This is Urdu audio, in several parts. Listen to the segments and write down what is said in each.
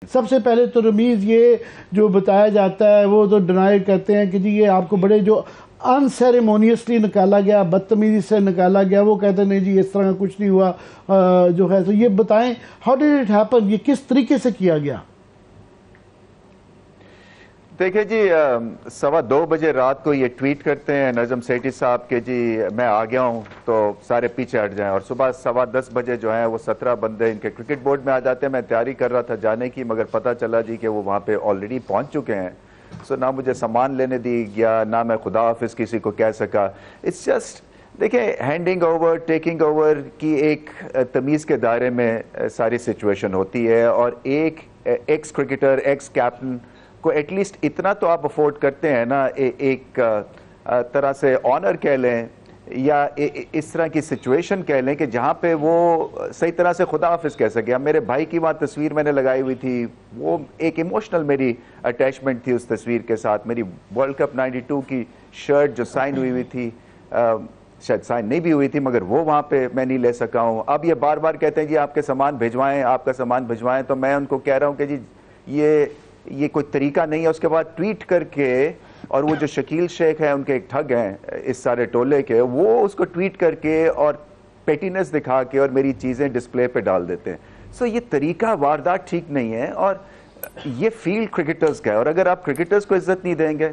سب سے پہلے تو رمیز یہ جو بتایا جاتا ہے وہ تو ڈینائی کرتے ہیں کہ جی یہ آپ کو بڑے جو ان سیریمونیسلی نکالا گیا، بدتمیزی سے نکالا گیا، وہ کہتے ہیں نہیں جی اس طرح کچھ نہیں ہوا جو ہے. تو یہ بتائیں ہاؤ ڈیڈ اٹ ہیپن، یہ کس طریقے سے کیا گیا؟ دیکھیں جی 2:15 بجے رات کو یہ ٹویٹ کرتے ہیں نظم سیٹھی صاحب کہ جی میں آ گیا ہوں تو سارے پیچھے ہٹ جائیں، اور صبح 10:15 بجے جو ہیں وہ 17 بندے ان کے کرکٹ بورڈ میں آ جاتے ہیں. میں تیاری کر رہا تھا جانے کی، مگر پتہ چلا جی کہ وہ وہاں پہ آلریڈی پہنچ چکے ہیں. نہ مجھے سامان لینے دی گیا، نہ میں خدا حافظ کسی کو کہہ سکا. اٹس جسٹ دیکھیں ہینڈنگ اوور ٹیکنگ اوور کی ایک تمیز کے دائرے میں ساری سچویشن ہوتی ہے، اور ایک ایکس کرکٹر ایکس کیپٹن کو ایٹ لیسٹ اتنا تو آپ افورڈ کرتے ہیں نا، ایک طرح سے آنر کہہ لیں یا اس طرح کی سچویشن کہہ لیں کہ جہاں پہ وہ صحیح طرح سے خدا حافظ کہہ سکے. میرے بھائی کی وہاں تصویر میں نے لگائی ہوئی تھی، وہ ایک ایموشنل میری اٹیچمنٹ تھی اس تصویر کے ساتھ. میری ورلڈ کپ 92 کی شرٹ جو سائن ہوئی تھی، شاید سائن نہیں بھی ہوئی تھی، مگر وہ وہاں پہ میں نہیں لے سکا ہوں. اب یہ بار بار کہتے ہیں جی آپ کے سامان بھجوائیں، آپ کا سامان بھجوائیں، تو میں ان کو کہہ رہا ہوں کہ جی یہ کوئی طریقہ نہیں ہے. اس کے بعد ٹویٹ کر کے، اور وہ جو شکیل شیخ ہیں ان کے ایک ٹھگ ہیں اس سارے ٹولے کے، وہ اس کو ٹویٹ کر کے اور پیٹینس دکھا کے اور میری چیزیں ڈسپلے پہ ڈال دیتے ہیں. یہ طریقہ واردات ٹھیک نہیں ہے، اور یہ فیلڈ کرکٹرز کا ہے. اور اگر آپ کرکٹرز کو عزت نہیں دیں گے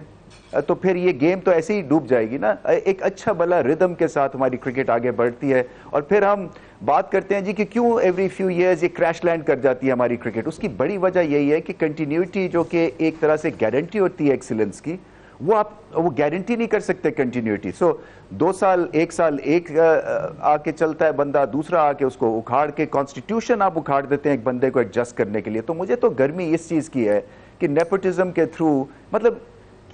تو پھر یہ گیم تو ایسے ہی ڈوب جائے گی نا. ایک اچھا بھلا ردم کے ساتھ ہماری کرکٹ آگے بڑھتی ہے، اور پھر ہم بات کرتے ہیں جی کہ کیوں ایوری فیو ایئرز یہ کریش لینڈ کر جاتی ہے ہماری کرکٹ. اس کی بڑی وجہ یہی ہے کہ کنٹینیوٹی جو کہ ایک طرح سے گارنٹی ہوتی ہے ایکسیلنس کی، وہ گارنٹی نہیں کر سکتے کنٹینیوٹی. 2 سال 1 سال ایک آ کے چلتا ہے بندہ، دوسرا آ کے اس کو اکھاڑ کے کانسٹیٹیوشن آپ اکھاڑ دیتے ہیں ایک بندے کو ایڈجسٹ کرنے کے لیے. تو مجھے تو گرمی اس چیز کی ہے کہ نیپوٹزم کے تھرو، مطلب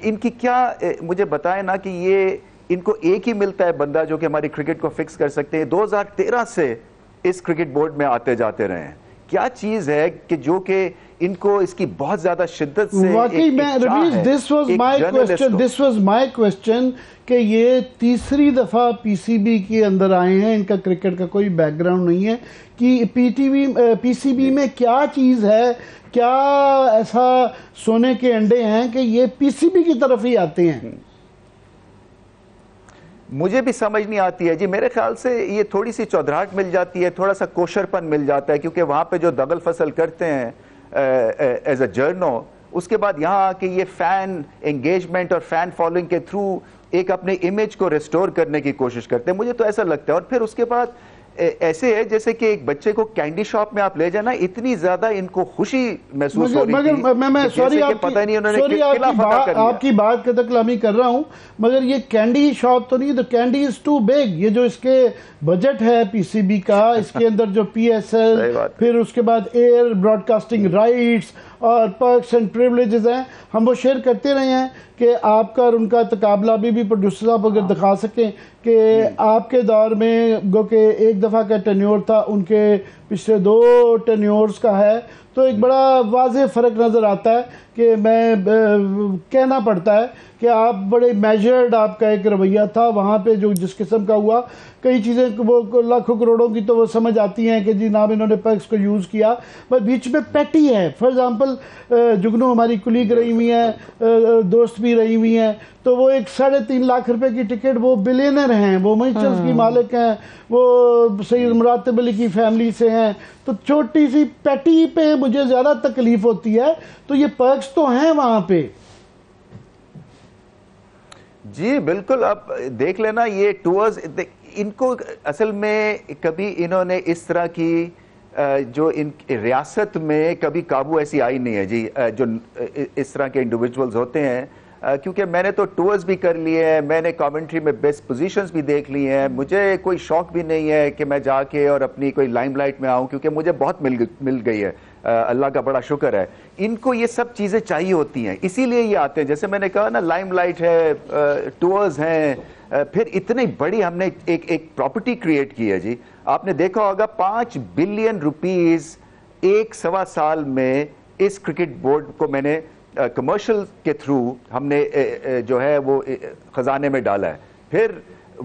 ان کی کیا، مجھے بتائیں نا کہ یہ ان کو ایک ہی ملتا ہے بندہ جو کہ ہماری کرکٹ کو فکس کر سکتے ہیں. 2013 سے اس کرکٹ بورڈ میں آتے جاتے رہے ہیں. کیا چیز ہے کہ جو کہ ان کو اس کی بہت زیادہ شدت سے واقعی میں Ramiz this was my question کہ یہ تیسری دفعہ پی سی بی کے اندر آئے ہیں، ان کا کرکٹ کا کوئی بیک گراؤنڈ نہیں ہے، کہ پی سی بی میں کیا چیز ہے، کیا ایسا سونے کے انڈے ہیں کہ یہ پی سی بی کی طرف ہی آتے ہیں؟ مجھے بھی سمجھ نہیں آتی ہے جی. میرے خیال سے یہ تھوڑی سی چودراہٹ مل جاتی ہے، تھوڑا سا کوشر پن مل جاتا ہے، کیونکہ وہاں پہ جو دغل فصل کرتے ہیں ایز اے جرنو، اس کے بعد یہاں آ کے یہ فین انگیجمنٹ اور فین فالوئنگ کے تھرو ایک اپنے امیج کو ریسٹور کرنے کی کوشش کرتے ہیں. مجھے تو ایسا لگتا ہے. اور پھر اس کے بعد ایسے ہے جیسے کہ ایک بچے کو کینڈی شاپ میں آپ لے جانا، اتنی زیادہ ان کو خوشی محسوس ہو رہی تھی، میں سوری آپ کی بات قطع کلامی کر رہا ہوں، مگر یہ کینڈی شاپ تو نہیں، تو کینڈی از ٹو بگ. یہ جو اس کے بجٹ ہے پی سی بی کا، اس کے اندر جو پی ایس ایل، پھر اس کے بعد ایئر براڈ کاسٹنگ رائٹس اور پرکس اینڈ پریولیجز ہیں، ہم وہ شیئر کرتے رہے ہیں کہ آپ کا اور ان کا تقابلہ بھی پروڈیوسر صاحب اگر دکھا سکیں کہ آپ کے دور میں گو کہ ایک دفعہ کا ٹینیور تھا، ان کے پچھلے 2 ٹینیورز کا ہے، تو ایک بڑا واضح فرق نظر آتا ہے کہ میں کہنا پڑتا ہے کہ آپ بڑے میجرڈ آپ کا ایک رویہ تھا. وہاں پہ جو جس قسم کا ہوا، کئی چیزیں وہ لاکھوں کروڑوں کی تو وہ سمجھ آتی ہیں کہ جی نام انہوں نے پرکس کو یوز کیا، بس بیچ میں پیٹی ہے. فار ایگزامپل جگنو ہماری کلیگ رہی ہوئی ہیں، دوست بھی رہی ہوئی ہیں، تو وہ ایک 3.5 لاکھ روپے کی ٹکٹ، وہ بلینر ہیں، وہ منچلز کی مالک ہیں، وہ سید مراتب علی کی فیملی سے ہیں. تو چھوٹی سی پیٹی پہ مجھے زیادہ تکلیف ہوتی ہے. تو یہ پرکس تو ہیں وہاں پہ. جی بالکل. اب دیکھ لینا یہ ٹورز، ان کو اصل میں کبھی انہوں نے اس طرح کی جو ان ریاست میں کبھی قابو ایسی آئی نہیں ہے جی، جو اس طرح کے انڈیویجولز ہوتے ہیں. کیونکہ میں نے تو ٹورز بھی کر لیے ہیں، میں نے کامنٹری میں بیسٹ پوزیشنز بھی دیکھ لی ہیں. مجھے کوئی شوق بھی نہیں ہے کہ میں جا کے اور اپنی کوئی لائم لائٹ میں آؤں، کیونکہ مجھے بہت مل گئی ہے، اللہ کا بڑا شکر ہے. ان کو یہ سب چیزیں چاہیے ہوتی ہیں، اسی لیے یہ آتے ہیں. جیسے میں نے کہا نا، لائم لائٹ ہے، ٹورز ہیں، پھر اتنی بڑی ہم نے ایک پراپرٹی کریٹ کی ہے جی. آپ نے دیکھا ہوگا 5 بلین روپیز 1.25 سال میں اس کرکٹ بورڈ کو میں نے کمرشل کے تھرو ہم نے جو ہے وہ خزانے میں ڈالا ہے. پھر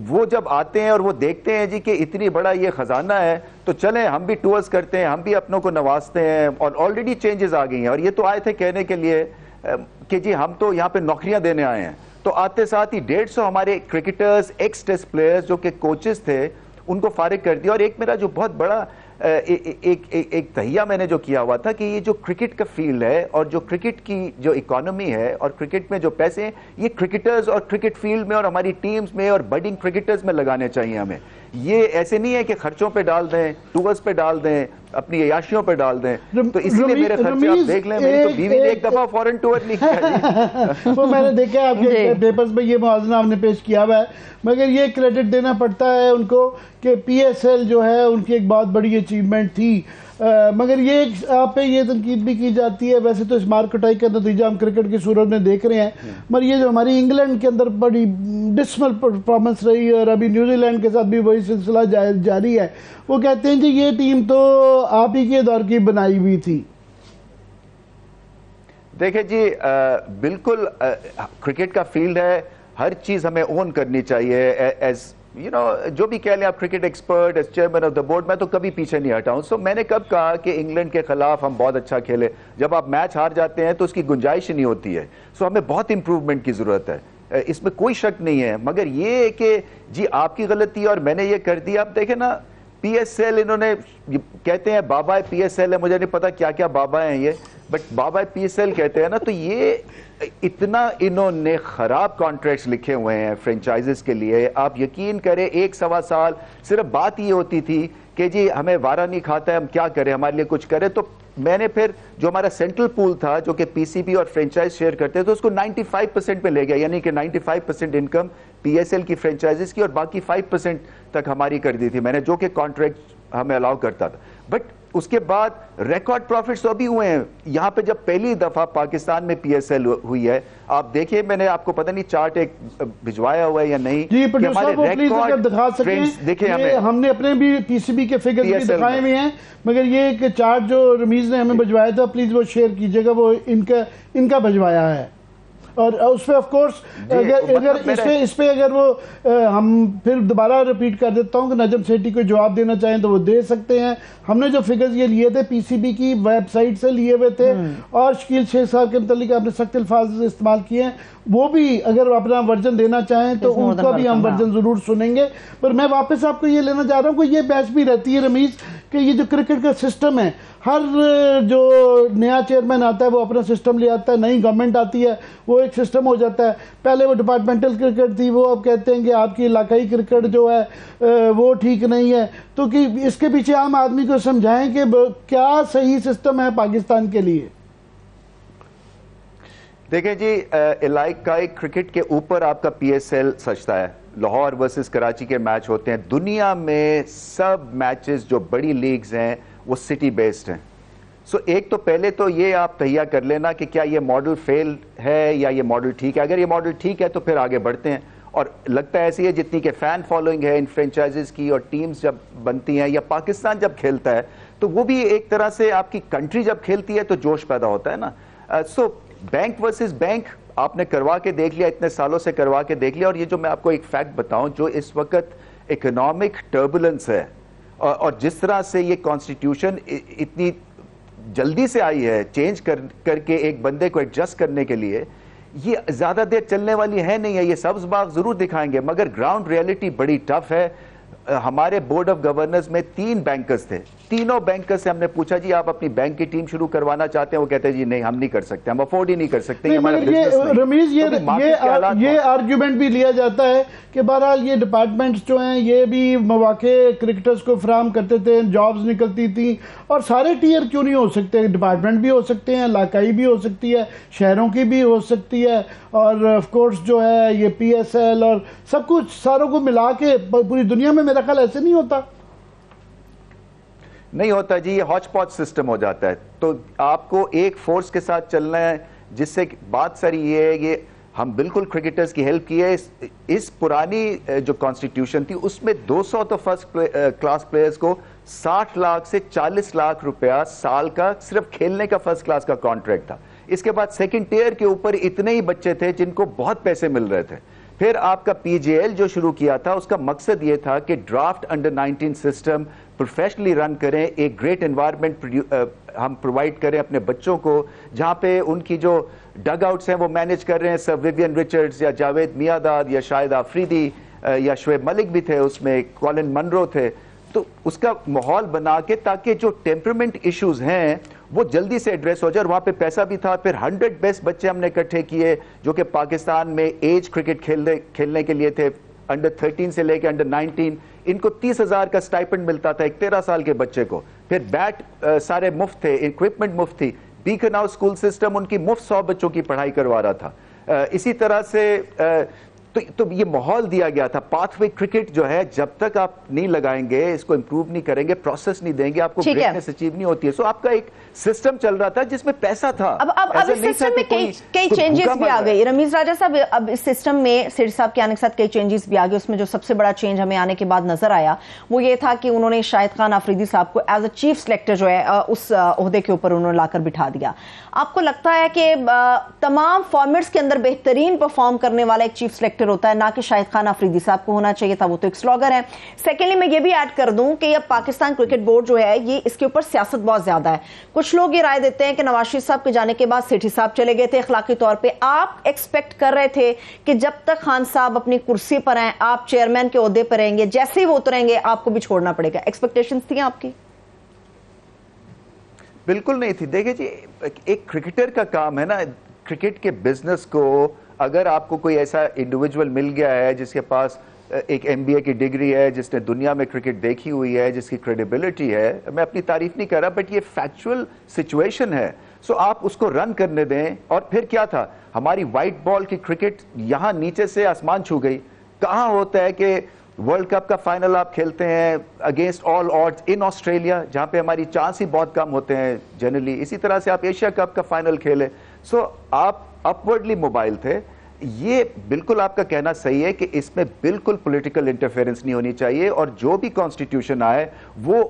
وہ جب آتے ہیں اور وہ دیکھتے ہیں جی کہ اتنی بڑا یہ خزانہ ہے تو چلیں ہم بھی ٹورز کرتے ہیں, ہم بھی اپنوں کو نوازتے ہیں, اور آلریڈی چینجز آ گئی ہیں. اور یہ تو آئے تھے کہنے کے لیے کہ جی ہم تو یہاں پہ نوکریاں دینے آئے ہیں, تو آتے ساتھ ہی 150 ہمارے کرکٹرز, ایکس ٹیسٹ پلیئرز جو کہ کوچز تھے ان کو فارغ کر دیا. اور ایک میرا جو بہت بڑا ایک تہیہ میں نے جو کیا ہوا تھا کہ یہ جو کرکٹ کا فیلڈ ہے اور جو کرکٹ کی جو اکانومی ہے اور کرکٹ میں جو پیسے ہیں یہ کرکٹرز اور کرکٹ فیلڈ میں اور ہماری ٹیمز میں اور بڈنگ کرکٹرز میں لگانے چاہیے ہمیں. یہ ایسے نہیں ہے کہ خرچوں پہ ڈال دیں, ٹورز پہ ڈال دیں, اپنی عیاشیوں پہ ڈال دیں. تو اس لیے میرے خرچے آپ دیکھ لیں, میری تو بیوی نے ایک دفعہ فورن ٹور نہیں کیا. وہ میں نے دیکھا آپ کے پیپرز میں یہ موازنہ آپ نے پیش کیا ہوا ہے, مگر یہ کریڈٹ دینا پڑتا ہے ان کو کہ پی ایس ایل جو ہے ان کی ایک بہت بڑی اچیومنٹ تھی. مگر یہ آپ پہ یہ تنقید بھی کی جاتی ہے, ویسے تو اس مار کٹائی کا نتیجہ ہم کرکٹ کی صورت میں دیکھ رہے ہیں, مگر یہ جو ہماری انگلینڈ کے اندر بڑی ڈسمل پرفارمنس رہی اور ابھی نیوزی لینڈ کے ساتھ بھی وہی سلسلہ جاری ہے. وہ کہتے ہیں جی یہ ٹیم تو آپ ہی کے دور کی بنائی ہوئی تھی. دیکھیں جی بالکل کرکٹ کا فیلڈ ہے, ہر چیز ہمیں اون کرنی چاہیے. ایز جو بھی کہہ لیں آپ cricket expert, as chairman of the board, میں تو کبھی پیچھے نہیں ہٹا ہوں. سو میں نے کب کہا کہ انگلینڈ کے خلاف ہم بہت اچھا کھیلے, جب آپ میچ ہار جاتے ہیں تو اس کی گنجائش نہیں ہوتی ہے. سو ہمیں بہت امپروومنٹ کی ضرورت ہے, اس میں کوئی شک نہیں ہے. مگر یہ کہ جی آپ کی غلطی اور میں نے یہ کر دیا. آپ دیکھیں نا پی ایس ایل انہوں نے کہتے ہیں بابا پی ایس ایل ہے, مجھے نہیں پتا کیا کیا بابا ہیں یہ, بٹ بابا پی ایس ایل کہتے ہیں نا. تو یہ اتنا انہوں نے خراب کانٹریکٹس لکھے ہوئے ہیں فرینچائزز کے لیے. آپ یقین کریں 1-1.25 سال صرف بات یہ ہوتی تھی کہ جی ہمیں وارہ نہیں کھاتا ہے, ہم کیا کریں, ہمارے لیے کچھ کریں. تو میں نے پھر جو ہمارا سینٹرل پول تھا جو کہ پی سی بی اور فرینچائز شیئر کرتے تو اس کو 95% پہ لے گیا, یعنی کہ 95% انکم پی ایس ایل کی فرینچائزز کی اور باقی 5% تک ہماری کر دی تھی میں نے, جو کہ کانٹریکٹ ہمیں الاؤ کرتا تھا. بٹ اس کے بعد ریکارڈ پروفٹس تو ابھی ہوئے ہیں. یہاں پہ جب پہلی دفعہ پاکستان میں پی ایس ایل ہوئی ہے, آپ دیکھیں, میں نے آپ کو پتہ نہیں چارٹ ایک بھجوایا ہوا ہے یا نہیں, جی پروڈیوسر صاحب وہ پلیز اگر دکھا سکیں. دیکھیں ہم نے اپنے بھی پی سی بی کے فگرز بھی دکھائے ہوئے ہیں, مگر یہ ایک چارٹ جو رمیز نے ہمیں بھجوایا تھا پلیز وہ شیئر کیجئے گا, وہ ان کا بھجوایا ہے. اور اس پہ آف کورس اگر اس پہ اگر وہ ہم پھر دوبارہ ریپیٹ کر دیتا ہوں کہ نجم سیٹھی کو جواب دینا چاہیں تو وہ دے سکتے ہیں. ہم نے جو فگرز یہ لیے تھے پی سی بی کی ویب سائٹ سے لیے ہوئے تھے, اور شکیل شیخ صاحب کے متعلق آپ نے سخت الفاظ استعمال کیے ہیں, وہ بھی اگر اپنا ورژن دینا چاہیں تو ان کا بھی ہم ورژن ضرور سنیں گے. پر میں واپس آپ کو یہ لینا چاہ رہا ہوں کہ یہ بحث بھی رہتی ہے رمیز کہ یہ جو کرکٹ کا سسٹم ہے, ہر جو نیا چیئرمین آتا ہے وہ اپنا سسٹم لے آتا ہے, نئی گورنمنٹ آتی ہے وہ ایک سسٹم ہو جاتا ہے. پہلے وہ ڈپارٹمنٹل کرکٹ تھی, وہ اب کہتے ہیں کہ آپ کی علاقائی کرکٹ جو ہے وہ ٹھیک نہیں ہے. تو کہ اس کے پیچھے عام آدمی کو سمجھائیں کہ کیا صحیح سسٹم ہے پاکستان کے لیے. دیکھیں جی علاقائی کرکٹ کے اوپر آپ کا پی ایس ایل سجتا ہے. لاہور ورسز کراچی کے میچ ہوتے ہیں, دنیا میں سب میچز جو بڑی لیگز ہیں وہ سٹی بیسڈ ہیں. سو ایک تو پہلے تو یہ آپ تہیہ کر لینا کہ کیا یہ ماڈل فیل ہے یا یہ ماڈل ٹھیک ہے. اگر یہ ماڈل ٹھیک ہے تو پھر آگے بڑھتے ہیں. اور لگتا ہے ایسی ہے جتنی کہ فین فالوئنگ ہے ان فرینچائزز کی, اور ٹیمز جب بنتی ہیں یا پاکستان جب کھیلتا ہے تو وہ بھی ایک طرح سے آپ کی کنٹری جب کھیلتی ہے تو جوش پیدا ہوتا ہے نا. سو بینک ورسز بینک آپ نے کروا کے دیکھ لیا, اتنے سالوں سے کروا کے دیکھ لیا. اور یہ جو میں آپ کو ایک فیکٹ بتاؤں, جو اس وقت اکنامک ٹربولنس ہے اور جس طرح سے یہ کانسٹیٹیوشن اتنی جلدی سے آئی ہے چینج کر کے ایک بندے کو ایڈجسٹ کرنے کے لیے, یہ زیادہ دیر چلنے والی ہے نہیں ہے. یہ سبز باغ ضرور دکھائیں گے مگر گراؤنڈ ریئلٹی بڑی ٹف ہے. ہمارے بورڈ آف گورنرز میں 3 بینکرز تھے, تینوں بینکرز سے ہم نے پوچھا جی آپ اپنی بینک کی ٹیم شروع کروانا چاہتے ہیں, وہ کہتے ہیں جی نہیں ہم نہیں کر سکتے, ہم افورڈ ہی نہیں کر سکتے. رمیز یہ آرگیومنٹ بھی لیا جاتا ہے کہ بہرحال یہ ڈپارٹمنٹس جو ہیں یہ بھی مواقع کرکٹرز کو فراہم کرتے تھے, جابز نکلتی تھیں, اور سارے ٹیئر کیوں نہیں ہو سکتے, ڈپارٹمنٹ بھی ہو سکتے ہیں, علاقائی بھی ہو سکتی ہے, شہروں کی بھی ہو سکتی ہے, اور آف کورس جو ہے یہ پی ایس ایل اور سب کچھ ساروں کو ملا کے پوری دنیا میں میرا خیال ایسے نہیں ہوتا. نہیں ہوتا جی, یہ ہاچ پاچ سسٹم ہو جاتا ہے. تو آپ کو ایک فورس کے ساتھ چلنا ہے, جس سے بات ساری یہ ہے کہ ہم بالکل کرکٹرز کی ہیلپ کی ہے. اس پرانی جو کانسٹیٹیوشن تھی اس میں 200 تو فرسٹ کلاس پلیئرز کو 60 لاکھ سے 40 لاکھ روپیہ سال کا صرف کھیلنے کا فرسٹ کلاس کا کانٹریکٹ تھا. اس کے بعد سیکنڈ ٹیئر کے اوپر اتنے ہی بچے تھے جن کو بہت پیسے مل رہے تھے. پھر آپ کا PJL جو شروع کیا تھا اس کا مقصد یہ تھا کہ ڈرافٹ انڈر 19 سسٹم پروفیشنلی رن کریں, ایک گریٹ انوائرمنٹ ہم پرووائڈ کریں اپنے بچوں کو, جہاں پہ ان کی جو ڈگ آؤٹس ہیں وہ مینج کر رہے ہیں سر ویوین رچرڈز یا جاوید میاداد یا شاہد آفریدی یا شعیب ملک بھی تھے اس میں, کولن منرو تھے. تو اس کا ماحول بنا کے تاکہ جو ٹیمپرمنٹ ایشوز ہیں وہ جلدی سے ایڈریس ہو جائے. وہاں پہ پیسہ بھی تھا. پھر 100 بیسٹ بچے ہم نے اکٹھے کیے جو کہ پاکستان میں ایج کرکٹ کھیلنے کے لیے تھے, انڈر 13 سے لے کے انڈر 19. ان کو 30,000 کا سٹائپنڈ ملتا تھا ایک 13 سال کے بچے کو. پھر بیٹ سارے مفت تھے, اکوپمنٹ مفت تھی. بیکن ہاؤس اسکول سسٹم ان کی مفت 100 بچوں کی پڑھائی کروا رہا تھا. اسی طرح سے تو یہ ماحول دیا گیا تھا. پاتھ وے کرکٹ جو ہے جب تک آپ نہیں لگائیں گے, اس کو امپروو نہیں کریں گے, پروسیس نہیں دیں گے, آپ کو گریٹنس اچیو نہیں ہوتی ہے. سو آپ کا ایک سسٹم چل رہا تھا جس میں پیسہ تھا. اب اس سسٹم میں کئی چینجز بھی آ گئی. رمیز راجہ صاحب, اب اس سسٹم میں سیٹھی صاحب کے آنے کے ساتھ کئی چینجز بھی آ گئے. اس میں جو سب سے بڑا چینج ہمیں آنے کے بعد نظر آیا وہ یہ تھا کہ انہوں نے شاہد خان آفریدی صاحب کو ایز اے چیف سلیکٹر جو ہے اس عہدے کے اوپر انہوں نے لا کر بٹھا دیا. آپ کو لگتا ہے کہ تمام فارمیٹس کے اندر بہترین پرفارم کرنے والا ایک چیف سلیکٹر ہوتا ہے, نہ کہ شاہد خان آفریدی صاحب کو ہونا چاہیے تھا, وہ تو ایک سلوگر ہے. سیکنڈلی میں یہ بھی ایڈ کر دوں کہ اب پاکستان کرکٹ بورڈ جو ہے یہ اس کے اوپر سیاست بہت زیادہ ہے. کچھ لوگ یہ رائے دیتے ہیں کہ نواز شریف صاحب کے جانے کے بعد سیٹھی صاحب چلے گئے تھے اخلاقی طور پہ. آپ ایکسپیکٹ کر رہے تھے کہ جب تک خان صاحب اپنی کرسی پر ہیں آپ چیئرمین کے عہدے پر رہیں گے, جیسے ہی وہ اتریں گے آپ کو بھی چھوڑنا پڑے گا. ایکسپیکٹیشنز تھیں آپ کی؟ بالکل نہیں تھی. دیکھیں جی, ایک کرکٹر کا کام ہے نا, کرکٹ کے بزنس کو اگر آپ کو کوئی ایسا انڈیویجول مل گیا ہے جس کے پاس ایک MBA کی ڈگری ہے, جس نے دنیا میں کرکٹ دیکھی ہوئی ہے, جس کی کریڈیبلٹی ہے, میں اپنی تعریف نہیں کر رہا بٹ یہ فیکچوئل سچویشن ہے, سو آپ اس کو رن کرنے دیں. اور پھر کیا تھا, ہماری وائٹ بال کی کرکٹ یہاں نیچے سے آسمان چھو گئی. کہاں ہوتا ہے کہ ورلڈ کپ کا فائنل آپ کھیلتے ہیں against all odds in Australia, جہاں پہ ہماری چانس ہی بہت کم ہوتے ہیں جنرلی. اسی طرح سے آپ ایشیا کپ کا فائنل کھیلے, سو آپ اپورڈلی موبائل تھے. یہ بالکل آپ کا کہنا صحیح ہے کہ اس میں بالکل پولیٹیکل انٹرفیئرنس نہیں ہونی چاہیے, اور جو بھی کانسٹیٹیوشن آئے وہ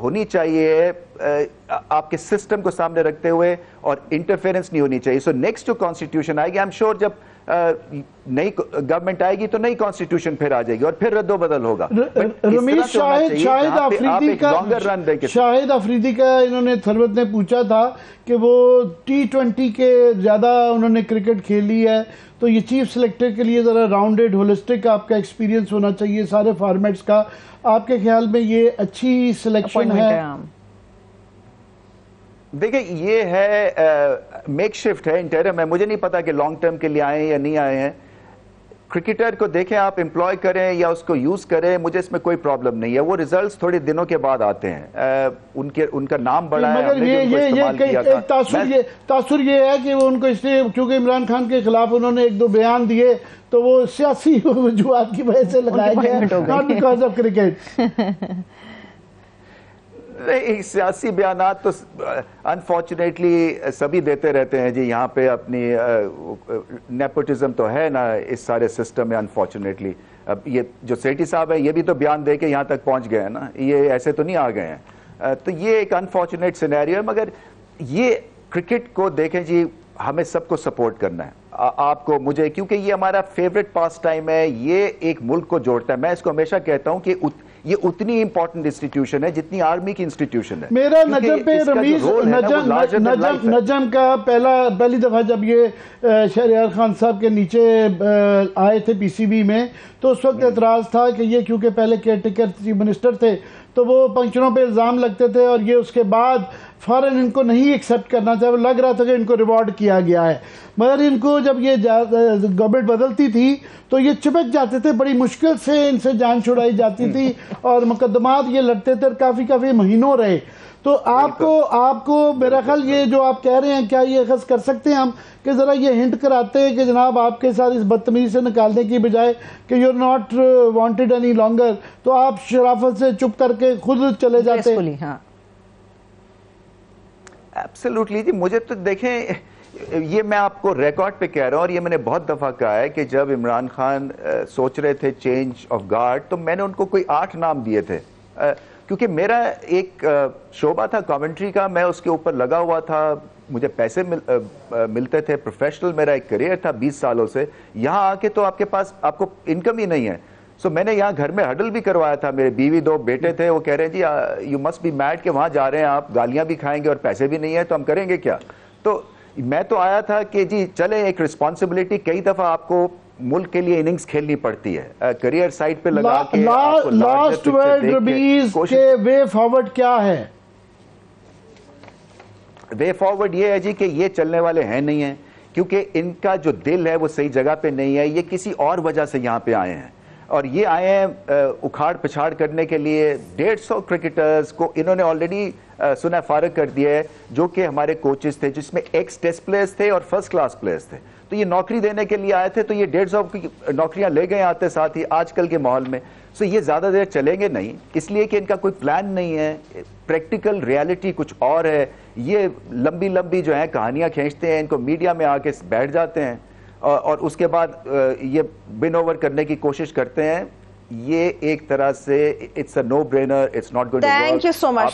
ہونی چاہیے آپ کے سسٹم کو سامنے رکھتے ہوئے, اور انٹرفیئرنس نہیں ہونی چاہیے. سو نیکسٹ جو کانسٹیٹیوشن آئے گی, آئی ایم شیور جب نئی گورنمنٹ آئے گی تو نئی کانسٹیٹیوشن پھر آ جائے گی اور پھر رد و بدل ہوگا. رمیز, شاہد آفریدی کا انہوں نے ثروت نے پوچھا تھا کہ وہ T20 کے زیادہ انہوں نے کرکٹ کھیلی ہے, تو یہ چیف سلیکٹر کے لیے ذرا راؤنڈڈ ہولسٹک آپ کا ایکسپیرینس ہونا چاہیے سارے فارمیٹس کا. آپ کے خیال میں یہ اچھی سلیکشن ہے؟ دیکھیں, یہ ہے میک شفٹ ہے, انٹرم ہے. مجھے نہیں پتا کہ لانگ ٹرم کے لیے آئے ہیں یا نہیں آئے ہیں. کرکٹر کو دیکھیں, آپ امپلوائے کریں یا اس کو یوز کریں, مجھے اس میں کوئی پرابلم نہیں ہے. وہ ریزلٹس تھوڑے دنوں کے بعد آتے ہیں, ان کا نام بڑا ہے, مگر یہ تاثر یہ ہے کہ وہ ان کو اس لیے کیونکہ عمران خان کے خلاف انہوں نے 1-2 بیان دیے تو وہ سیاسی وجوہات کی وجہ سے لگائے گئے, not because of cricket. نہیں, سیاسی بیانات تو انفارچونیٹلی سبھی دیتے رہتے ہیں جی. یہاں پہ اپنی نیپوٹزم تو ہے نا اس سارے سسٹم میں انفارچونیٹلی. اب یہ جو سیٹھی صاحب ہیں یہ بھی تو بیان دے کے یہاں تک پہنچ گئے ہیں نا, یہ ایسے تو نہیں آ گئے ہیں. تو یہ ایک انفارچونیٹ سینیریو ہے. مگر یہ کرکٹ کو دیکھیں جی, ہمیں سب کو سپورٹ کرنا ہے, آپ کو, مجھے, کیونکہ یہ ہمارا فیوریٹ پاس ٹائم ہے. یہ ایک ملک کو جوڑتا ہے. میں اس کو ہمیشہ کہتا ہوں کہ یہ اتنی امپورٹنٹ انسٹیٹیوشن ہے جتنی آرمی کی انسٹیٹیوشن ہے. میرا نجم پہ رمیز, نجم کا پہلی دفعہ جب یہ شہریار خان صاحب کے نیچے آئے تھے PCB میں, تو اس وقت اعتراض تھا کہ یہ کیونکہ پہلے کیئر ٹیکر چیف منسٹر تھے تو وہ پنکچروں پہ الزام لگتے تھے, اور یہ اس کے بعد فوراً ان کو نہیں ایکسیپٹ کرنا چاہے. لگ رہا تھا کہ ان کو ریوارڈ کیا گیا ہے, مگر ان کو جب یہ گورنمنٹ بدلتی تھی تو یہ چپک جاتے تھے, بڑی مشکل سے ان سے جان چھڑائی جاتی تھی اور مقدمات یہ لڑتے تھے, کافی مہینوں رہے. تو آپ کو میرا خیال یہ جو آپ کہہ رہے ہیں, کیا یہ اخذ کر سکتے ہیں ہم کہ ذرا یہ ہنٹ کراتے ہیں کہ جناب آپ کے ساتھ اس بدتمیزی سے نکالنے کی بجائے کہ you are not wanted any longer, تو آپ شرافت سے چپ کر کے خود چلے جاتے؟ ایبسلیوٹلی جی. مجھے تو دیکھیں, یہ میں آپ کو ریکارڈ پہ کہہ رہا ہوں, اور یہ میں نے بہت دفعہ کہا ہے کہ جب عمران خان سوچ رہے تھے چینج آف گارڈ تو میں نے ان کو کوئی 8 نام دیے تھے, کیونکہ میرا ایک شعبہ تھا کامنٹری کا, میں اس کے اوپر لگا ہوا تھا. مجھے پیسے ملتے تھے, پروفیشنل میرا ایک کریئر تھا 20 سالوں سے, یہاں آ کے تو آپ کے پاس آپ کو انکم ہی نہیں ہے. سو میں نے یہاں گھر میں ہڈل بھی کروایا تھا, میرے بیوی 2 بیٹے تھے, وہ کہہ رہے ہیں جی یو مسٹ بی میڈ کہ وہاں جا رہے ہیں آپ, گالیاں بھی کھائیں گے اور پیسے بھی نہیں ہیں تو ہم کریں گے کیا. تو میں تو آیا تھا کہ جی چلیں ایک رسپانسبلٹی, کئی دفعہ آپ کو ملک کے لیے اننگز کھیلنی پڑتی ہے, کریئر سائٹ پہ لگا کے لاسٹ ورڈ رمیز کے وے فارورڈ کیا ہے؟ وے فارورڈ یہ ہے جی کہ یہ چلنے والے ہیں نہیں ہیں, کیونکہ ان کا جو دل ہے وہ صحیح جگہ پہ نہیں ہے, یہ کسی اور وجہ سے یہاں پہ آئے ہیں, اور یہ آئے ہیں اکھاڑ پچھاڑ کرنے کے لیے. 150 کرکٹرز کو انہوں نے آلریڈی سنا فارغ کر دیا ہے, جو کہ ہمارے کوچز تھے, جس میں ایکس ٹیسٹ پلیئرز تھے اور فرسٹ کلاس پلیئرز تھے. تو یہ نوکری دینے کے لیے آئے تھے, تو یہ 150 کی نوکریاں لے گئے آتے ساتھ ہی آج کل کے ماحول میں. سو یہ زیادہ دیر چلیں گے نہیں, اس لیے کہ ان کا کوئی پلان نہیں ہے, پریکٹیکل ریالٹی کچھ اور ہے. یہ لمبی جو ہیں کہانیاں کھینچتے ہیں, ان کو میڈیا میں آ کے بیٹھ جاتے ہیں اور اس کے بعد یہ ون اوور کرنے کی کوشش کرتے ہیں. یہ ایک طرح سے it's a no brainer, it's not going to work. Thank you so much.